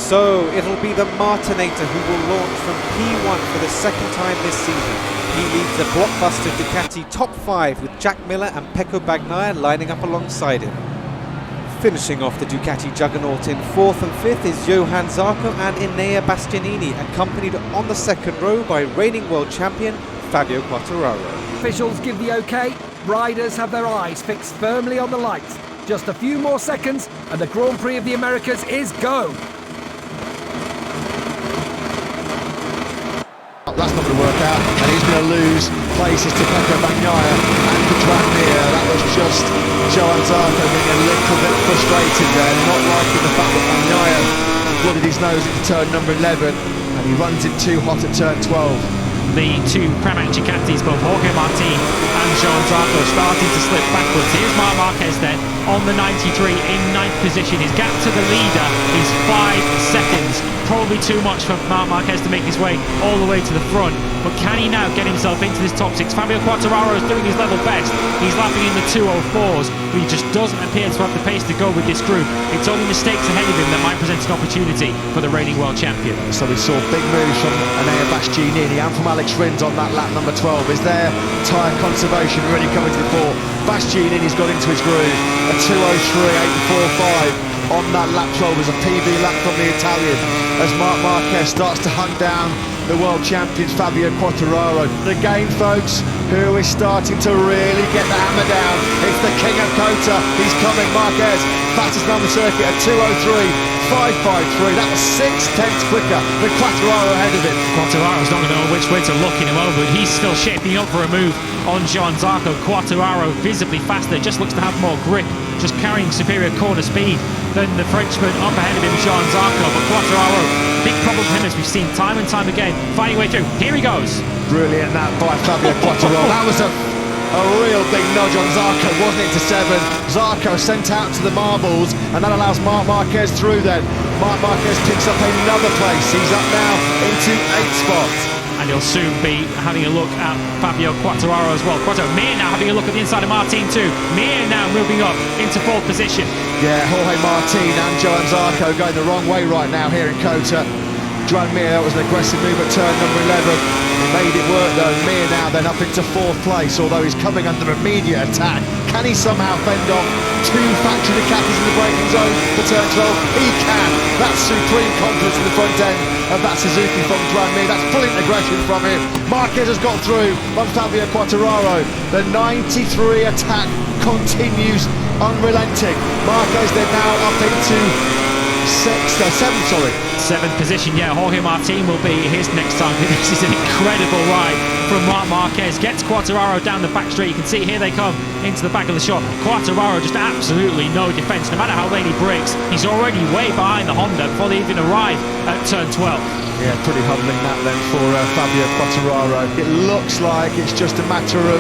So it'll be the Martinator who will launch from P1 for the second time this season. He leads the blockbuster Ducati top 5 with Jack Miller and Pecco Bagnaia lining up alongside him. Finishing off the Ducati juggernaut in 4th and 5th is Johann Zarco and Enea Bastianini, accompanied on the second row by reigning world champion Fabio Quartararo. Officials give the okay, riders have their eyes fixed firmly on the lights. Just a few more seconds and the Grand Prix of the Americas is go! That's not going to work out, and he's going to lose places to Pecco Bagnaia and to Tranmere. That was just Johann Zarco being a little bit frustrated there, not liking the fact that Bagnaia blooded his nose into turn number 11, and he runs in too hot at turn 12. The two Pramac Ducatis, both Jorge Martin and Johann Zarco, starting to slip backwards. Here's Marc Marquez then on the 93 in 9th position. His gap to the leader is 5 seconds. Probably too much for Marc Marquez to make his way all the way to the front. But can he now get himself into this top 6? Fabio Quartararo is doing his level best. He's lapping in the 2:04s, but he just doesn't appear to have the pace to go with this group. It's only mistakes ahead of him that might present an opportunity for the reigning world champion. So we saw big moves from Enea Bastianini and from Alex Rins on that lap number 12. Is there tyre conservation really coming to the fore? Bastianini's got into his groove. A 2:03.845 on that lap 12 is a PB lap from the Italian as Marc Marquez starts to hunt down the world champions Fabio Quartararo. And again, folks, who is starting to really get the hammer down? It's the king of Kota. He's coming, Marquez, fastest on the circuit at 2:03.553. That was 6/10 quicker with Quartararo ahead of him. Quartararo's not going to know which way to look in a moment. He's still shaping up for a move on Johann Zarco. Quartararo visibly faster, just looks to have more grip, just carrying superior corner speed than the Frenchman up ahead of him, Johann Zarco. But Quartararo, big problem for him, as we've seen time and time again, finding a way through. Here he goes. Brilliant that by Fabio Quartararo. That was a real big nudge on Zarco, wasn't it, to 7. Zarco sent out to the marbles, and that allows Marc Marquez through then. Marc Marquez picks up another place. He's up now into 8th spot. And he'll soon be having a look at Fabio Quartararo as well. Mir now having a look at the inside of Martin too. Mir now moving up into 4th position. Yeah, Jorge Martin and Johann Zarco going the wrong way right now here in Kota. Mir, that was an aggressive move at turn number 11. He made it work though. Mir now then up into 4th place, although he's coming under immediate attack. Can he somehow fend off 2 factory Ducatis in the braking zone for turn 12? He can. That's supreme confidence in the front end of that Suzuki from Mir. That's brilliant aggression from him. Marquez has got through on Fabio Quartararo. The 93 attack continues unrelenting. Marquez then now up into 7th position, yeah. Jorge Martin will be his next target. This is an incredible ride from Marc Marquez. Gets Quartararo down the back straight. You can see here they come into the back of the shot. Quartararo just absolutely no defence. No matter how late he brakes, he's already way behind the Honda before they even arrive at turn 12. Yeah, pretty humbling that then for Fabio Quartararo. It looks like it's just a matter of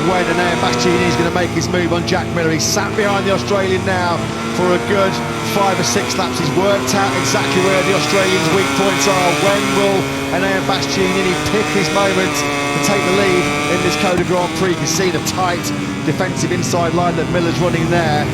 when Enea Bastianini is going to make his move on Jack Miller. He's sat behind the Australian now for a good 5 or 6 laps. He's worked out exactly where the Australians' weak points are. When will Enea Bastianini pick his moment to take the lead in this Kota Grand Prix? You can see the tight defensive inside line that Miller's running there.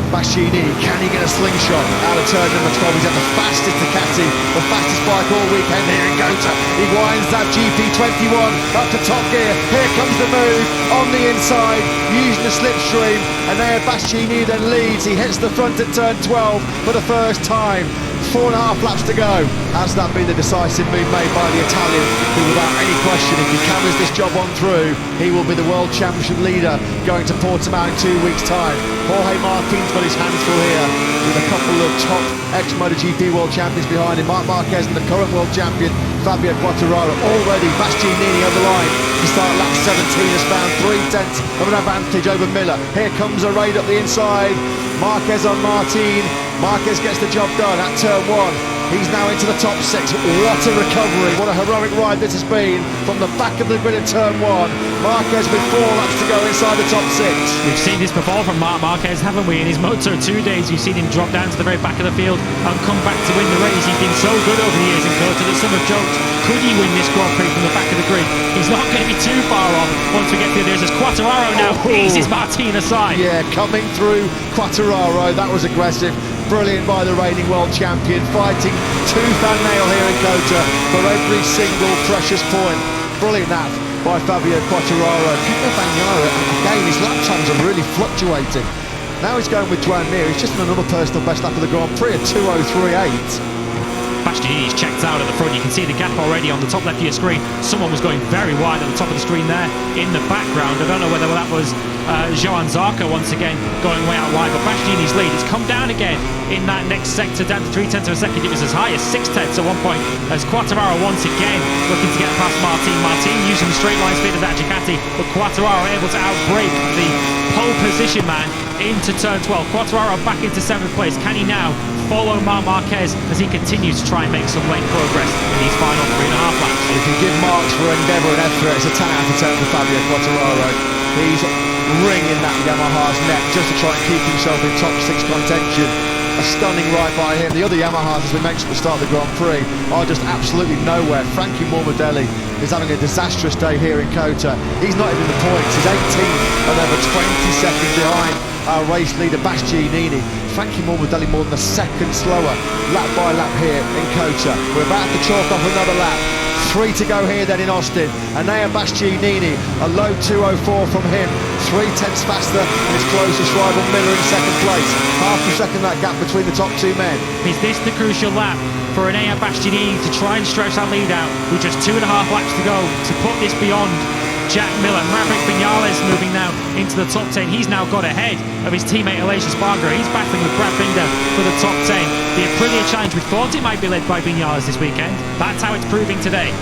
Bastianini, can he get a slingshot out of turn number 12? He's at the fastest Ducati, the fastest bike all weekend here in Kota. He winds that GP21 up to top gear. Here comes the move on the inside, using the slipstream, and there Bastianini then leads. He hits the front at turn 12 for the first time. 4.5 laps to go. Has that been the decisive move made by the Italian, who without any question, if he carries this job on through, he will be the World Championship leader going to Portimao in 2 weeks' time. Jorge Martin's got his hands full here with a couple of top ex-MotoGP World Champions behind him. Marc Marquez and the current World Champion Fabio Quartararo. Already Bastianini on the line to start lap 17 has found 3/10 of an advantage over Miller. Here comes a raid up the inside. Marquez on Martin. Marquez gets the job done at turn 1. He's now into the top 6. What a recovery, what a heroic ride this has been from the back of the grid at turn 1. Marquez with 4 laps to go inside the top 6. We've seen this before from Marc Marquez, haven't we? In his Moto2 days, you've seen him drop down to the very back of the field and come back to win the race. He's been so good over the years in Kota that some have joked, could he win this Grand Prix from the back of the grid? He's not going to be too far off once we get through this, as Quartararo now eases Martin aside. Yeah, coming through Quartararo, that was aggressive. brilliant by the reigning world champion, fighting tooth and nail here in Kota for every single precious point. Brilliant that by Fabio Quartararo. Pecco Bagnaia, again, his lap times are really fluctuating. Now he's going with Joan Mir. He's just done another personal best lap of the Grand Prix, a 2:03.8. Bastianini's checked out at the front. You can see the gap already on the top left of your screen. Someone was going very wide at the top of the screen there in the background. I don't know whether that was Johann Zarco once again going way out wide, but Bastianini's lead has come down again in that next sector, down to 0.3 of a second. It was as high as 0.6 at one point as Quartararo once again looking to get past Martin. Martin using the straight line speed of that Ducati, but Quartararo able to outbrake the pole position man into turn 12. Quartararo back into 7th place. Can he now follow Marc Marquez as he continues to try and make some lane progress in these final 3.5 laps? If you give marks for endeavour and effort, it's a 10 out of 10 for Fabio Quartararo. He's wringing that Yamaha's neck just to try and keep himself in top 6 contention. A stunning ride by him. The other Yamahas, as we mentioned at the start of the Grand Prix, are just absolutely nowhere. Frankie Morbidelli is having a disastrous day here in Kota. He's not even in the points. He's 18th and over 20 seconds behind our race leader Bastianini. Frankie Morbidelli more than a second slower lap by lap here in Kota. We're about to chalk off another lap. 3 to go here then in Austin. Anea Bastianini, a low 2:04 from him. 0.3 faster than his closest rival Miller in second place. Half a second that gap between the top 2 men. Is this the crucial lap for Anea Bastianini to try and stretch that lead out with just 2.5 laps to go to put this beyond Jack Miller? Maverick Vinales moving now into the top 10. He's now got ahead of his teammate Aleix Espargaro. He's battling with Brad Binder for the top 10. The Aprilia Challenge, we thought it might be led by Vinales this weekend. That's how it's proving today.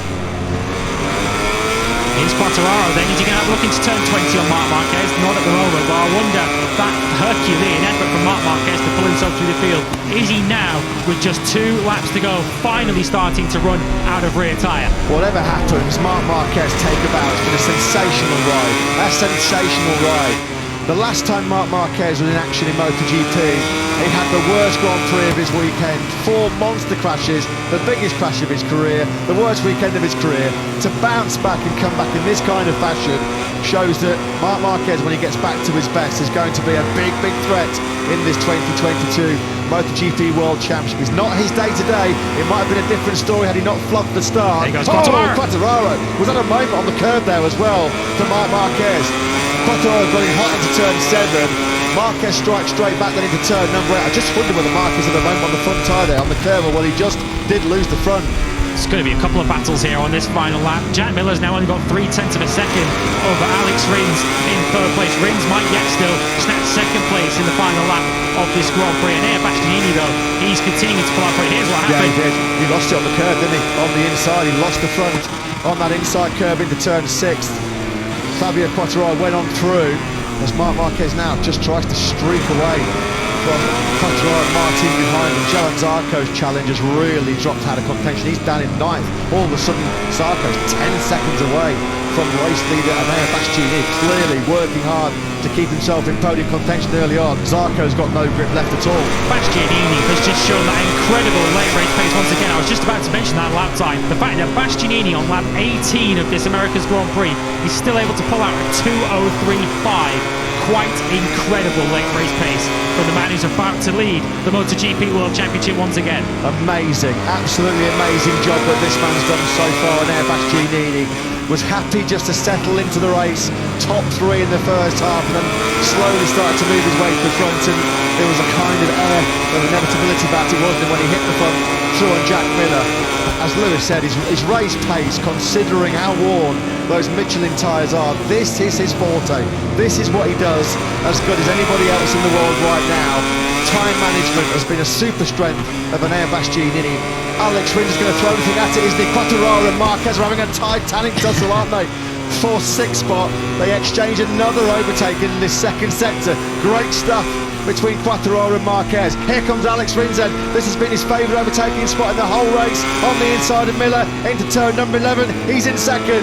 Here's Quartararo then. Is he going to have a look into turn 20 on Marc Marquez? Not at the moment, but I wonder that Herculean effort from Marc Marquez to pull himself through the field. Is he now, with just 2 laps to go, finally starting to run out of rear tyre? Whatever happens, Marc Marquez take about. It's been a sensational ride. A sensational ride. The last time Marc Marquez was in action in MotoGP, he had the worst Grand Prix of his weekend. 4 monster crashes, the biggest crash of his career, the worst weekend of his career. To bounce back and come back in this kind of fashion shows that Marc Marquez, when he gets back to his best, is going to be a big, big threat in this 2022 MotoGP World Championship. It's not his day today. It might have been a different story had he not fluffed the start. There goes Quartararo. Quartararo was at a moment on the curb there as well for Marc Marquez. Quartararo going hot into turn 7. Marquez strikes straight back then into turn number 8. I just wonder whether Marquez had a moment on the front tyre there on the curve, or well, he just did lose the front. It's going to be a couple of battles here on this final lap. Jack Miller's now only got 0.3 of a second over Alex Rins in 3rd place. Rins might yet still snatch 2nd place in the final lap of this Grand Prix. And Bastianini, though, he's continuing to pull up. But here's what happened. Yeah, he did. He lost it on the curve, didn't he? On the inside, he lost the front on that inside curve into turn 6. Fabio Quartararo went on through as Marc Marquez now just tries to streak away from Quartararo and Martin behind him. Johann Zarco's challenge has really dropped out of contention. He's down in 9th. All of a sudden, Zarco's 10 seconds away from race leader Anea Bastianini, clearly working hard to keep himself in podium contention early on. Zarco's got no grip left at all. Bastianini has just shown that incredible late race pace once again. I was just about to mention that lap time. The fact that Bastianini on lap 18 of this America's Grand Prix is still able to pull out a 2:03.5. Quite incredible late race pace from the man who's about to lead the MotoGP World Championship once again. Amazing, absolutely amazing job that this man's done so far. Anea Bastianini was happy just to settle into the race, top 3 in the first half, and then slowly started to move his way to the front, and there was a kind of air of inevitability about it, wasn't it, when he hit the front through on Jack Miller. As Lewis said, his race pace, considering how worn those Michelin tyres are, this is his forte. This is what he does as good as anybody else in the world right now. Time management has been a super strength of Anea Bastianini. Alex Rins is going to throw anything at it, isn't he? Quartararo and Marquez are having a titanic tussle, aren't they? 4th-6th spot. They exchange another overtake in this 2nd sector. Great stuff between Quartararo and Marquez. Here comes Alex Rins. This has been his favourite overtaking spot in the whole race. On the inside of Miller into turn number 11. He's in 2nd.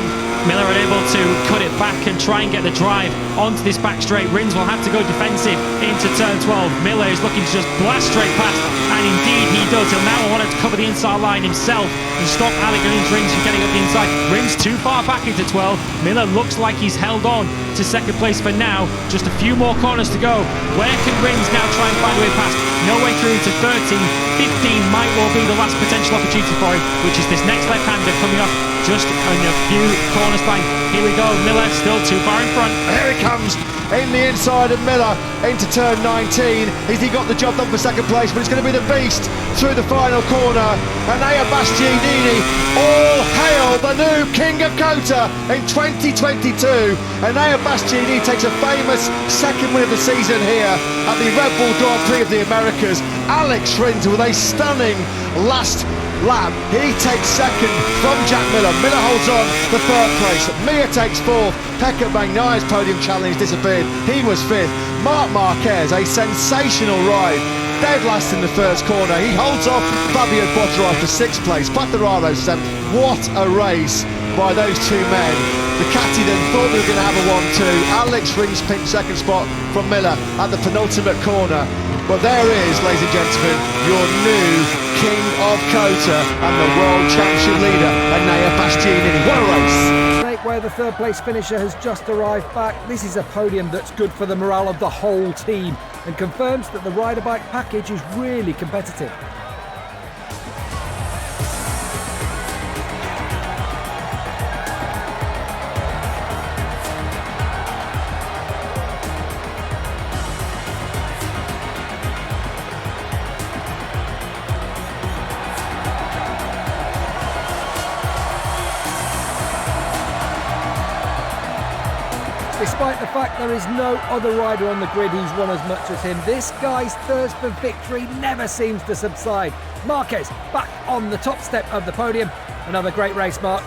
Miller unable to cut it back and try and get the drive onto this back straight. Rins will have to go defensive into turn 12. Miller is looking to just blast straight past, and indeed he does. He'll now want to cover the inside line himself and stop Rins from getting up the inside. Rins too far back into 12. Miller looks like he's held on to second place for now. Just a few more corners to go. Where can Rins now try and find a way past? No way through to 13. 15 might well be the last potential opportunity for him, which is this next left-hander coming up just in a few corners time. Here we go, Miller still too far in front. Here he comes in the inside of Miller into turn 19. Has he got the job done for second place? But it's going to be the beast through the final corner. And Bastianini, all hail the new king of Kota in 2022. And Bastianini takes a famous second win of the season here at the Red Bull Grand Prix of the Americas. Alex Rins with a stunning last lap. He takes second from Jack Miller. Miller holds on for third place. Mir takes fourth. Pekka Bagnaia's podium challenge disappeared. He was fifth. Marc Marquez, a sensational ride. Dead last in the first corner. He holds off Fabio Quartararo for sixth place. Quartararo seventh. What a race by those two men. Ducati then thought they were going to have a 1-2. Alex Rins picked second spot from Miller at the penultimate corner. But there is, ladies and gentlemen, your new king of Kota and the world championship leader, Bastianini. What a race! Where the third place finisher has just arrived back. This is a podium that's good for the morale of the whole team and confirms that the rider bike package is really competitive. Despite the fact there is no other rider on the grid who's won as much as him, this guy's thirst for victory never seems to subside. Marquez back on the top step of the podium. Another great race, Mark.